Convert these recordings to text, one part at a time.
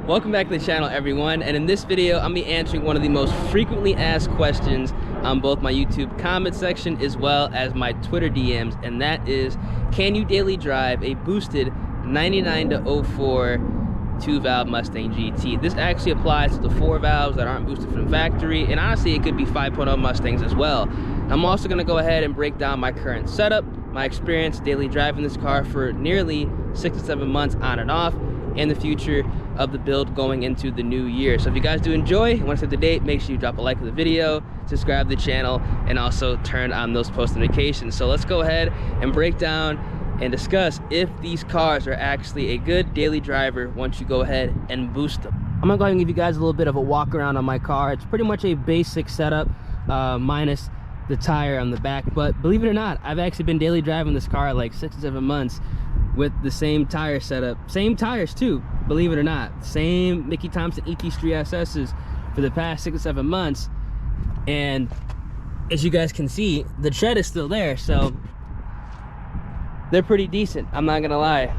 Welcome back to the channel, everyone, and in this video I'm gonna be answering one of the most frequently asked questions on both my YouTube comment section as well as my Twitter DMs, and that is, can you daily drive a boosted 99 to 04 2-valve Mustang GT? This actually applies to the 4 valves that aren't boosted from factory, and honestly it could be 5.0 Mustangs as well. I'm also going to go ahead and break down my current setup, my experience daily driving this car for nearly 6 to 7 months on and off, and the future of the build going into the new year. So if you guys do enjoy and want to stay up to date, make sure you drop a like to the video, subscribe to the channel, and also turn on those post notifications. So let's go ahead and break down and discuss if these cars are actually a good daily driver once you go ahead and boost them. I'm gonna go ahead and give you guys a little bit of a walk around on my car. It's pretty much a basic setup, minus the tire on the back, but believe it or not, I've actually been daily driving this car like 6 to 7 months with the same tire setup, same tires too, believe it or not, same Mickey Thompson ET3 SS's for the past 6 to 7 months. And as you guys can see, the tread is still there, so they're pretty decent, I'm not gonna lie.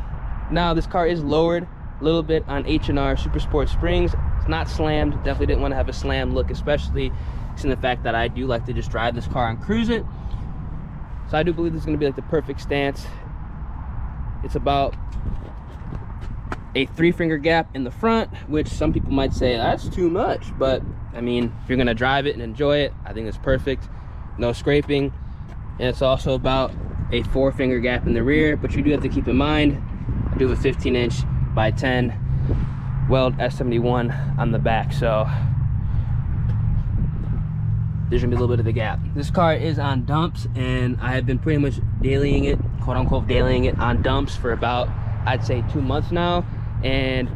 Now this car is lowered a little bit on H&R Super Sport springs. It's not slammed, definitely didn't want to have a slam look, especially in the fact that I do like to just drive this car and cruise it. So I do believe this is going to be like the perfect stance. It's about a 3-finger gap in the front, which some people might say that's too much, but I mean, if you're going to drive it and enjoy it, I think it's perfect. No scraping. And it's also about a 4-finger gap in the rear, but you do have to keep in mind I do have a 15-inch by 10 weld S71 on the back, so there's gonna be a little bit of a gap. This car is on dumps, and I have been pretty much dailying it, quote unquote dailying it on dumps for about, I'd say, 2 months now, and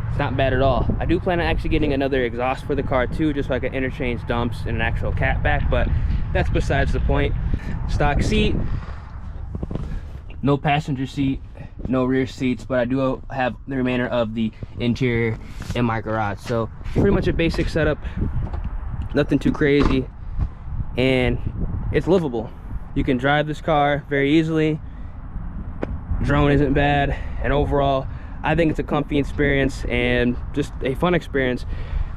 it's not bad at all. I do plan on actually getting another exhaust for the car too, just so I can interchange dumps and an actual catback, but that's besides the point. Stock seat, no passenger seat, no rear seats, but I do have the remainder of the interior in my garage. So pretty much a basic setup, nothing too crazy, and it's livable. You can drive this car very easily. Drone isn't bad, and overall I think it's a comfy experience and just a fun experience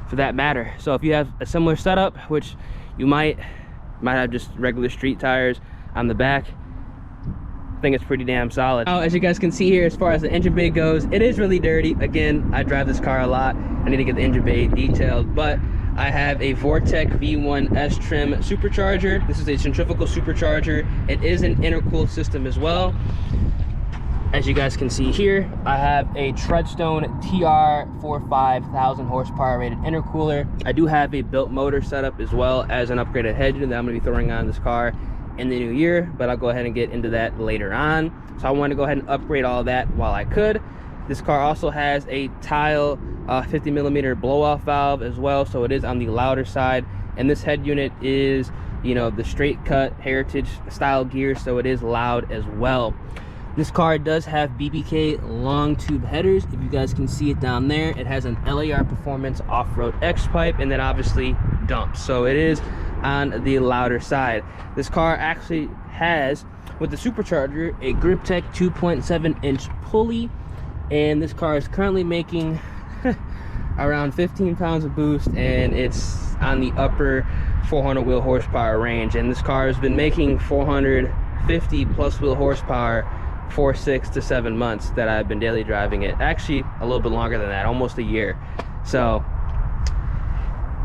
for that matter. So if you have a similar setup, which you might have just regular street tires on the back, I think it's pretty damn solid. Now, as you guys can see here, as far as the engine bay goes, it is really dirty. Again, I drive this car a lot. I need to get the engine bay detailed, but I have a Vortech V1 S trim supercharger. This is a centrifugal supercharger. It is an intercooled system as well. As you guys can see here, I have a Treadstone TR45 1000 horsepower rated intercooler. I do have a built motor setup as well as an upgraded head unit that I'm gonna be throwing on this car in the new year, but I'll go ahead and get into that later on. So I wanted to go ahead and upgrade all that while I could. This car also has a tile 50mm blow-off valve as well, so it is on the louder side. And this head unit is, you know, the straight cut heritage style gear, so it is loud as well. This car does have BBK long tube headers. If you guys can see it down there, it has an LAR Performance off-road X pipe, and then obviously dumps, so it is on the louder side. This car actually has, with the supercharger, a Griptec 2.7-inch pulley, and this car is currently making around 15 pounds of boost, and it's on the upper 400 wheel horsepower range. And this car has been making 450 plus wheel horsepower for 6 to 7 months that I've been daily driving it. Actually a little bit longer than that, almost a year. So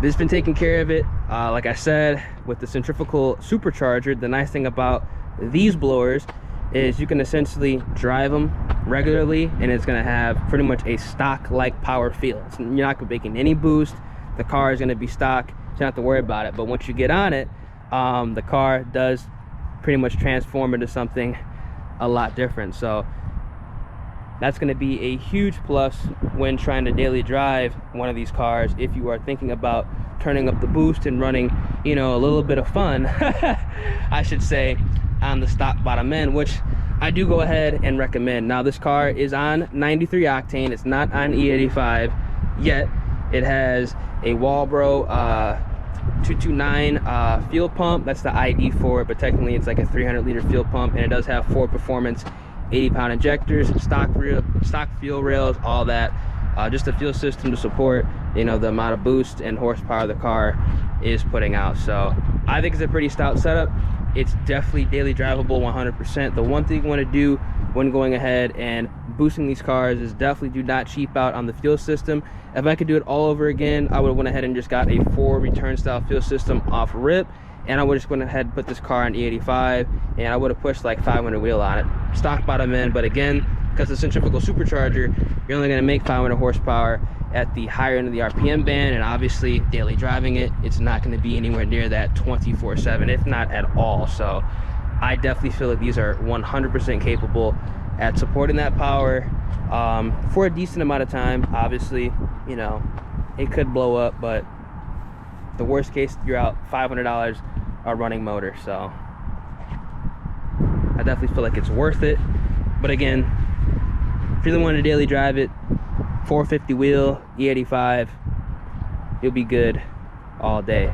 this has been taking care of it. Like I said, with the centrifugal supercharger, the nice thing about these blowers is you can essentially drive them regularly, and it's going to have pretty much a stock like power feel. You're not going to be making any boost. The car is going to be stock, so you don't have to worry about it. But once you get on it, the car does pretty much transform into something a lot different. So that's going to be a huge plus when trying to daily drive one of these cars, if you are thinking about turning up the boost and running, you know, a little bit of fun I should say, on the stock bottom end, which I do go ahead and recommend. Now this car is on 93 octane, it's not on E85 yet. It has a Walbro 229 fuel pump. That's the ID for it, but technically it's like a 300-liter fuel pump, and it does have 4 performance 80-pound injectors, stock fuel rails, all that. just the fuel system to support, you know, the amount of boost and horsepower the car is putting out. So I think it's a pretty stout setup. It's definitely daily drivable 100%. The one thing you want to do when going ahead and boosting these cars is definitely do not cheap out on the fuel system. If I could do it all over again, I would have went ahead and just got a 4 return style fuel system off rip, and I would just went ahead and put this car on E85, and I would have pushed like 500 wheel on it, stock bottom end. But again, because the centrifugal supercharger, you're only going to make 500 horsepower at the higher end of the RPM band, and obviously daily driving it, it's not going to be anywhere near that 24/7, if not at all. So I definitely feel like these are 100% capable at supporting that power for a decent amount of time. Obviously, you know, it could blow up, but the worst case, you're out $500 a running motor. So I definitely feel like it's worth it. But again, if you really want to daily drive it, 450 wheel, E85, you'll be good all day.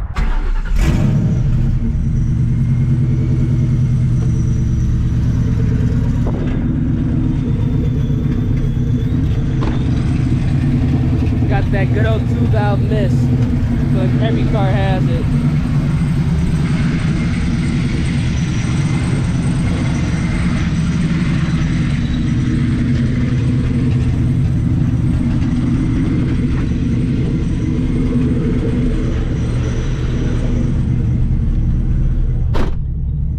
Got that good old 2-valve miss, so like every car has it.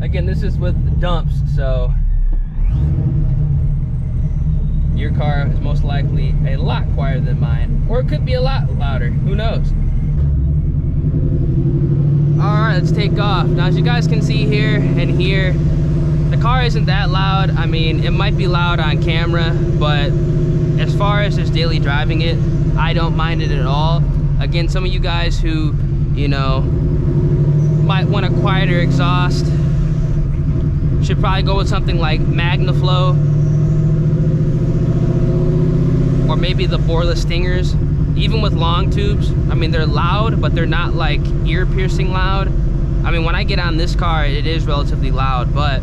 Again, this is with the dumps, so your car is most likely a lot quieter than mine, or it could be a lot louder, who knows. All right, let's take off. Now, as you guys can see here and here, the car isn't that loud. I mean, it might be loud on camera, but as far as just daily driving it, I don't mind it at all. Again, some of you guys who, you know, might want a quieter exhaust should probably go with something like MagnaFlow, or maybe the boreless Stingers. Even with long tubes, I mean, they're loud, but they're not like ear-piercing loud. I mean, when I get on this car, it is relatively loud, but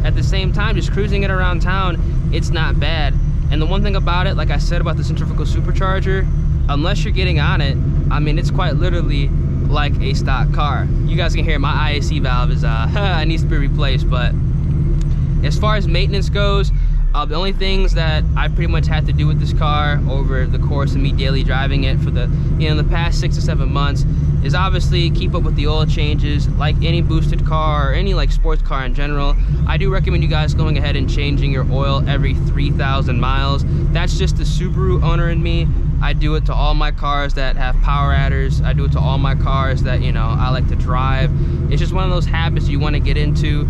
at the same time, just cruising it around town, it's not bad. And the one thing about it, like I said about the centrifugal supercharger, unless you're getting on it, I mean, it's quite literally like a stock car. You guys can hear my IAC valve is it needs to be replaced. But as far as maintenance goes, the only things that I pretty much had to do with this car over the course of me daily driving it for the, you know, the past 6 to 7 months is obviously keep up with the oil changes. Like any boosted car or any like sports car in general, I do recommend you guys going ahead and changing your oil every 3,000 miles. That's just the Subaru owner in me. I do it to all my cars that have power adders. I do it to all my cars that, you know, I like to drive. It's just one of those habits you want to get into.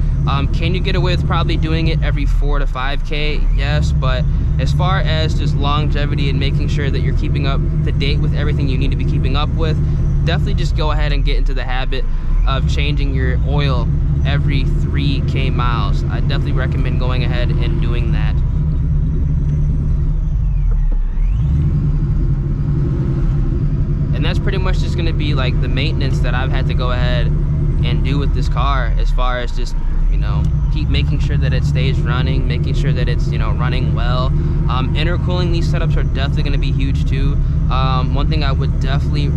Can you get away with probably doing it every 4 to 5K? Yes, but as far as just longevity and making sure that you're keeping up to date with everything you need to be keeping up with, definitely just go ahead and get into the habit of changing your oil every 3K miles. I definitely recommend going ahead and doing that. And that's pretty much just going to be like the maintenance that I've had to go ahead and do with this car, as far as just, you know, keep making sure that it stays running, making sure that it's, you know, running well. Intercooling these setups are definitely going to be huge too. One thing I would definitely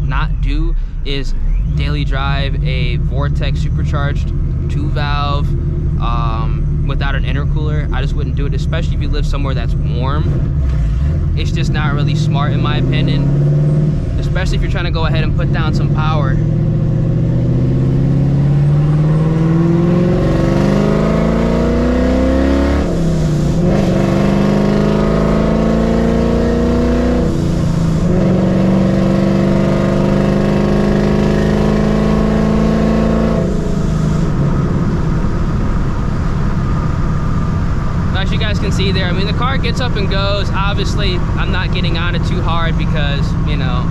not do is daily drive a Vortech Supercharged 2-valve without an intercooler. I just wouldn't do it, especially if you live somewhere that's warm. It's just not really smart in my opinion, especially if you're trying to go ahead and put down some power. As you guys can see there, I mean, the car gets up and goes. Obviously, I'm not getting on it too hard because, you know,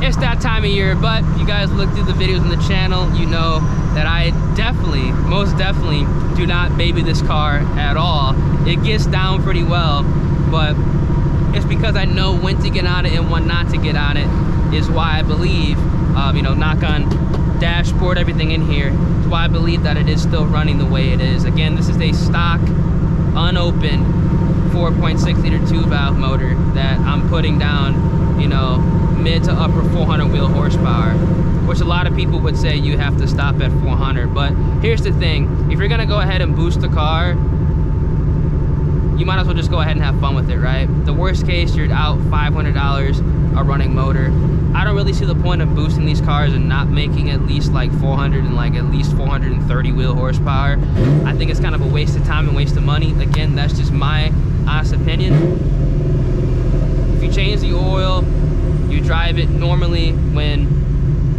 it's that time of year. But you guys look through the videos on the channel, you know that I definitely, most definitely do not baby this car at all. It gets down pretty well, but it's because I know when to get on it and when not to get on it is why I believe, you know, knock on dashboard, everything in here, is why I believe that it is still running the way it is. Again, this is a stock unopened 4.6 liter 2-valve motor that I'm putting down, you know, mid to upper 400 wheel horsepower, which a lot of people would say you have to stop at 400. But here's the thing, if you're gonna go ahead and boost the car, you might as well just go ahead and have fun with it, right? The worst case, you're out $500 a running motor. I don't really see the point of boosting these cars and not making at least like 400 and like at least 430 wheel horsepower. I think it's kind of a waste of time and waste of money. Again, that's just my honest opinion. If you change the oil, you drive it normally when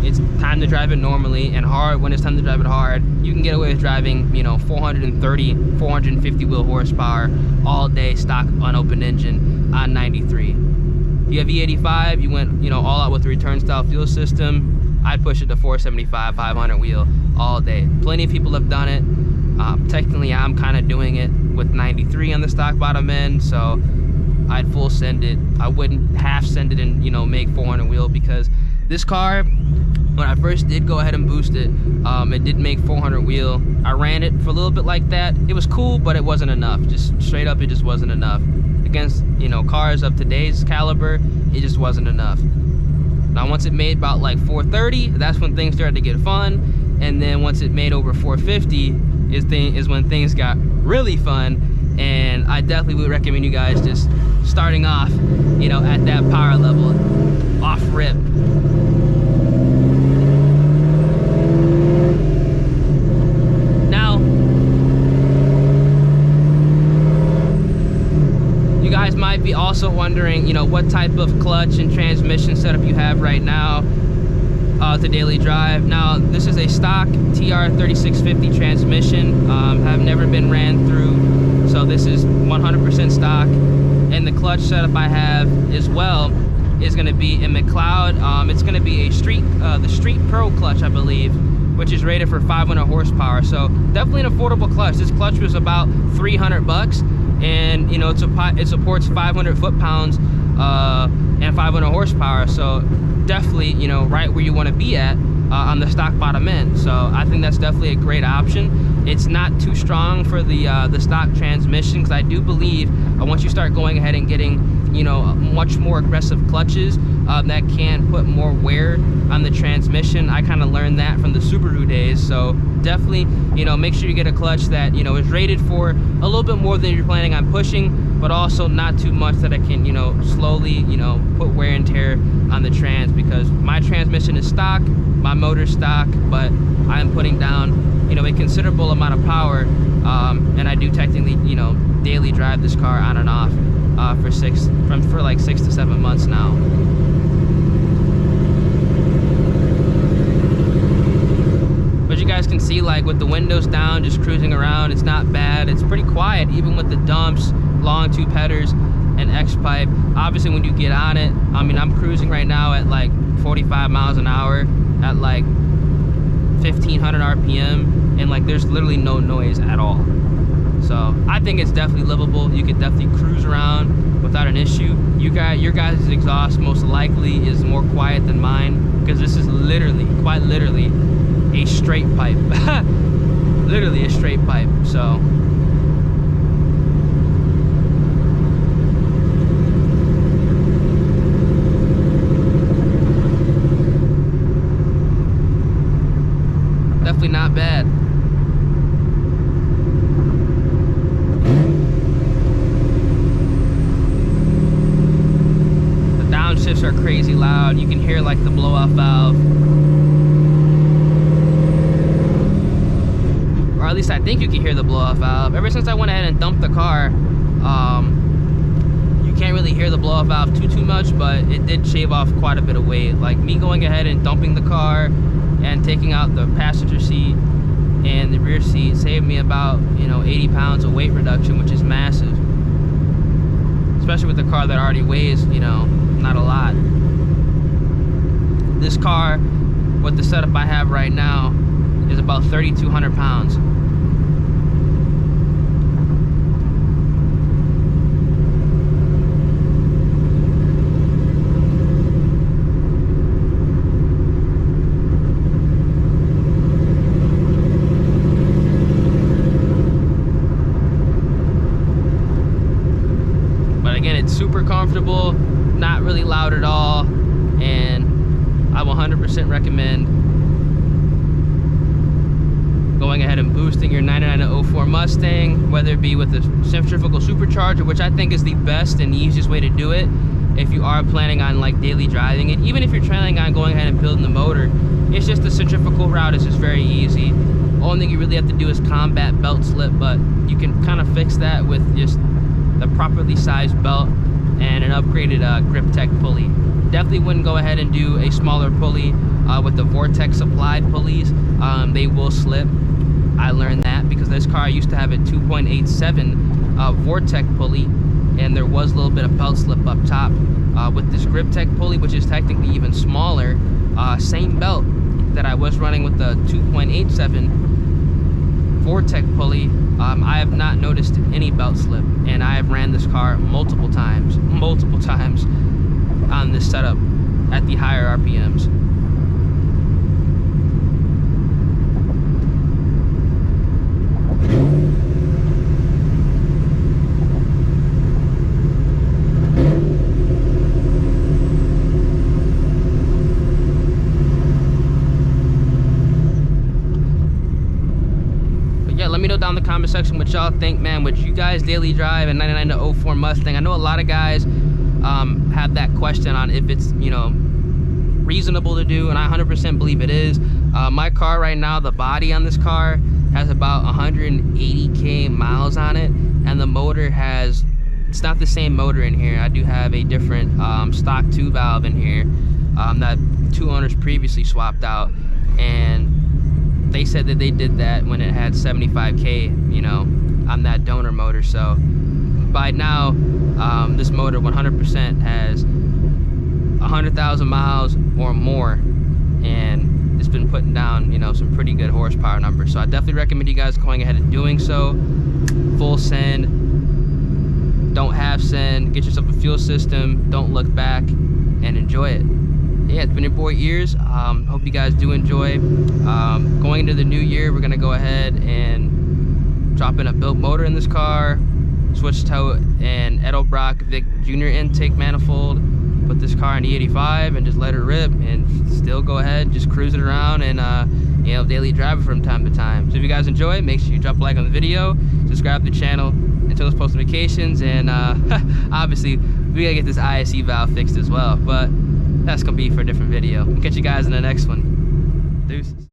it's time to drive it normally, and hard when it's time to drive it hard, you can get away with driving, you know, 430, 450 wheel horsepower all day stock unopened engine on 93. You have E85, you went, you know, all out with the return style fuel system, I'd push it to 475, 500 wheel all day. Plenty of people have done it. Technically, I'm kind of doing it with 93 on the stock bottom end, so I'd full send it. I wouldn't half send it and, you know, make 400 wheel, because this car, when I first did go ahead and boost it, it did make 400 wheel. I ran it for a little bit like that. It was cool, but it wasn't enough. Just straight up, it just wasn't enough. Against, you know, cars of today's caliber, it just wasn't enough. Now, once it made about like 430, that's when things started to get fun. And then once it made over 450 is when things got really fun. And I definitely would recommend you guys just starting off, you know, at that power level, off rip. Now, you guys might be also wondering, you know, what type of clutch and transmission setup you have right now to daily drive. Now, this is a stock TR3650 transmission, have never been ran through, so this is 100% stock. And the clutch setup I have as well is going to be a McLeod. It's going to be a the Street Pro clutch, I believe, which is rated for 500 horsepower. So definitely an affordable clutch. This clutch was about 300 bucks, and you know, it supports 500 foot-pounds and 500 horsepower. So definitely, you know, right where you want to be at on the stock bottom end. So I think that's definitely a great option. It's not too strong for the stock transmission, because I do believe once you start going ahead and getting, you know, much more aggressive clutches, that can put more wear on the transmission. I kind of learned that from the Subaru days. So definitely, you know, make sure you get a clutch that, you know, is rated for a little bit more than you're planning on pushing, but also not too much that it can, you know, slowly, you know, put wear and tear on the trans, because my transmission is stock, my motor's stock, but I am putting down, you know, a considerable amount of power, and I do technically, you know, daily drive this car on and off for like 6 to 7 months now. But you guys can see, like, with the windows down, just cruising around, it's not bad. It's pretty quiet, even with the dumps, long tube headers, and X pipe. Obviously, when you get on it, I mean, I'm cruising right now at like 45 miles an hour at like 1500 RPM, and like there's literally no noise at all. So I think it's definitely livable. You could definitely cruise around without an issue. Your guys' exhaust most likely is more quiet than mine, because this is literally, quite literally, a straight pipe. Literally a straight pipe. So definitely not bad. The downshifts are crazy loud. You can hear like the blow-off valve. Or at least I think you can hear the blow-off valve. Ever since I went ahead and dumped the car, you can't really hear the blow-off valve too much, but it did shave off quite a bit of weight. Like me going ahead and dumping the car and taking out the passenger seat and the rear seat saved me about, you know, 80 pounds of weight reduction, which is massive. Especially with the car that already weighs, you know, not a lot. This car, with the setup I have right now, is about 3,200 pounds. loud at all, and I will 100% recommend going ahead and boosting your 99-04 Mustang, whether it be with a centrifugal supercharger, which I think is the best and easiest way to do it if you are planning on like daily driving it. Even if you're planning on going ahead and building the motor, it's just the centrifugal route is just very easy. Only thing you really have to do is combat belt slip, but you can kind of fix that with just the properly sized belt and an upgraded Griptec pulley. Definitely wouldn't go ahead and do a smaller pulley with the Vortech supplied pulleys. They will slip. I learned that because this car used to have a 2.87 Vortech pulley, and there was a little bit of belt slip up top. With this Griptec pulley, which is technically even smaller, same belt that I was running with the 2.87 Vortech pulley, I have not noticed any belt slip, and I have ran this car multiple times on this setup at the higher RPMs. Let me know down in the comment section what y'all think, man. Would you guys daily drive a 99-04 Mustang? I know a lot of guys have that question on if it's, you know, reasonable to do, and I 100% believe it is. My car right now, the body on this car has about 180K miles on it, and the motor has, it's not the same motor in here. I do have a different stock 2 valve in here that 2 owners previously swapped out, and they said that they did that when it had 75K, you know, on that donor motor. So by now, this motor 100% has 100,000 miles or more, and it's been putting down, you know, some pretty good horsepower numbers. So I definitely recommend you guys going ahead and doing so. Full send, don't half send, get yourself a fuel system, don't look back, and enjoy it. Yeah, it's been your boy Ears. Hope you guys do enjoy. Going into the new year, we're gonna go ahead and drop in a built motor in this car, switch to an Edelbrock Vic Junior intake manifold, put this car in E85 and just let her rip, and still go ahead, just cruise it around and you know, daily drive it from time to time. So if you guys enjoy it, make sure you drop a like on the video, subscribe to the channel, and turn those post notifications, and obviously we gotta get this ISE valve fixed as well, but that's gonna be for a different video. We'll catch you guys in the next one. Deuces.